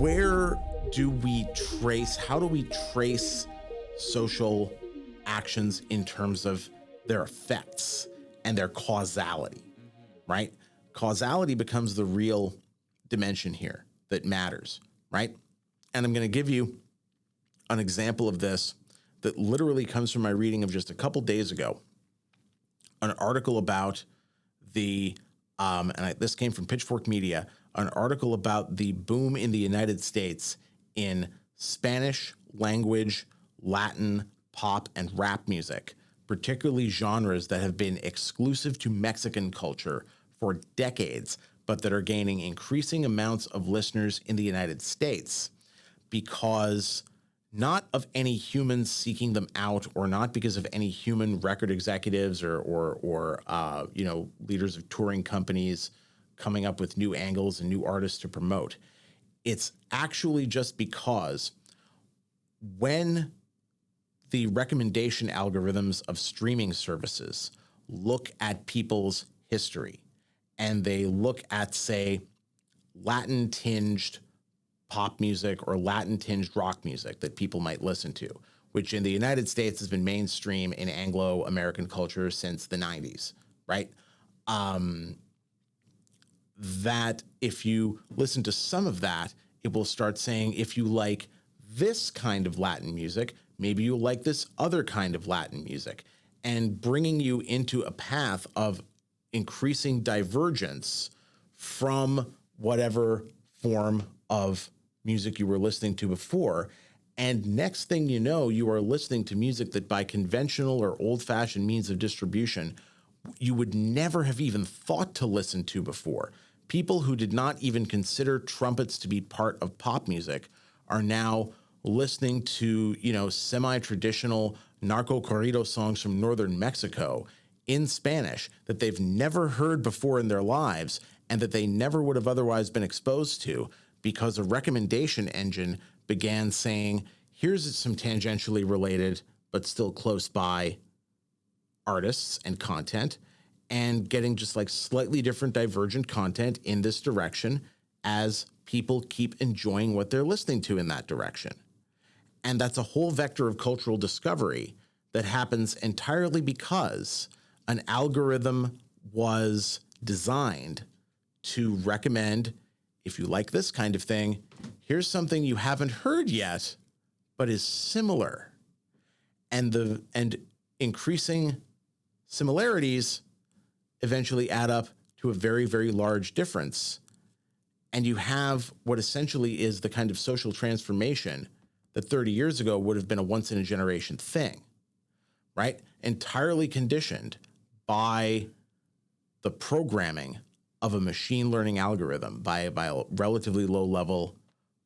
how do we trace social actions in terms of their effects and their causality, right? Causality becomes the real dimension here that matters, right? And I'm going to give you an example of this that literally comes from my reading of just a couple days ago, an article about this came from Pitchfork Media, an article about the boom in the United States in Spanish language, Latin, pop, and rap music, particularly genres that have been exclusive to Mexican culture for decades, but that are gaining increasing amounts of listeners in the United States because not of any humans seeking them out, or not because of any human record executives or leaders of touring companies coming up with new angles and new artists to promote. It's actually just because when the recommendation algorithms of streaming services look at people's history and they look at, say, Latin-tinged pop music or Latin-tinged rock music that people might listen to, which in the United States has been mainstream in Anglo-American culture since the 90s, right? That if you listen to some of that, it will start saying, if you like this kind of Latin music, maybe you'll like this other kind of Latin music, and bringing you into a path of increasing divergence from whatever form of music you were listening to before. And next thing you know, you are listening to music that by conventional or old-fashioned means of distribution, you would never have even thought to listen to before. People who did not even consider trumpets to be part of pop music are now listening to, semi-traditional narco corrido songs from northern Mexico in Spanish that they've never heard before in their lives and that they never would have otherwise been exposed to, because a recommendation engine began saying, here's some tangentially related but still close by artists and content, and getting just like slightly different divergent content in this direction as people keep enjoying what they're listening to in that direction. And that's a whole vector of cultural discovery that happens entirely because an algorithm was designed to recommend, if you like this kind of thing, here's something you haven't heard yet, but is similar. And increasing similarities eventually add up to a very, very large difference. And you have what essentially is the kind of social transformation that 30 years ago would have been a once-in-a-generation thing, right? Entirely conditioned by the programming of a machine learning algorithm, by a relatively low-level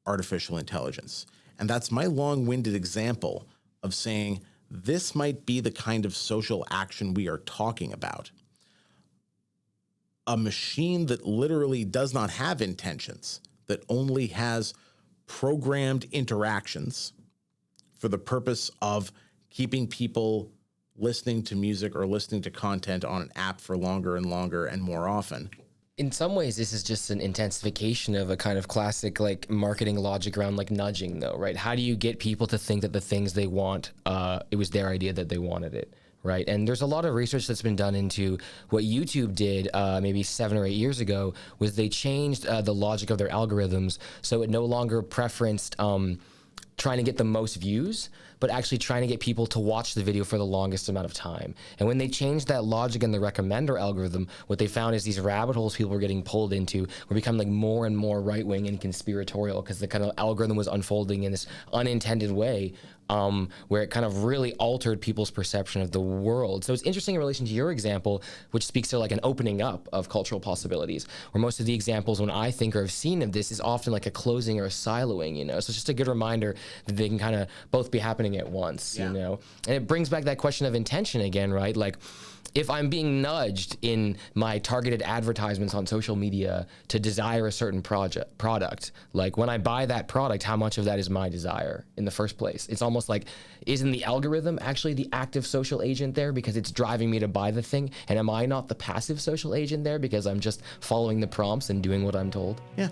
artificial intelligence. And that's my long-winded example of saying this might be the kind of social action we are talking about. A machine that literally does not have intentions, that only has programmed interactions for the purpose of keeping people listening to music or listening to content on an app for longer and longer and more often. In some ways, this is just an intensification of a kind of classic like marketing logic around like nudging, though, right? How do you get people to think that the things they want, it was their idea that they wanted it? Right. And there's a lot of research that's been done into what YouTube did maybe 7 or 8 years ago, was they changed the logic of their algorithms. So it no longer preferenced trying to get the most views, but actually trying to get people to watch the video for the longest amount of time. And when they changed that logic in the recommender algorithm, what they found is these rabbit holes people were getting pulled into were becoming like more and more right-wing and conspiratorial, because the kind of algorithm was unfolding in this unintended way, where it kind of really altered people's perception of the world. So it's interesting in relation to your example, which speaks to like an opening up of cultural possibilities, where most of the examples when I think or have seen of this is often like a closing or a siloing, So it's just a good reminder that they can kind of both be happening at once, And it brings back that question of intention again, right? Like, if I'm being nudged in my targeted advertisements on social media to desire a certain product, like when I buy that product, how much of that is my desire in the first place? It's almost like, isn't the algorithm actually the active social agent there because it's driving me to buy the thing? And am I not the passive social agent there because I'm just following the prompts and doing what I'm told? Yeah.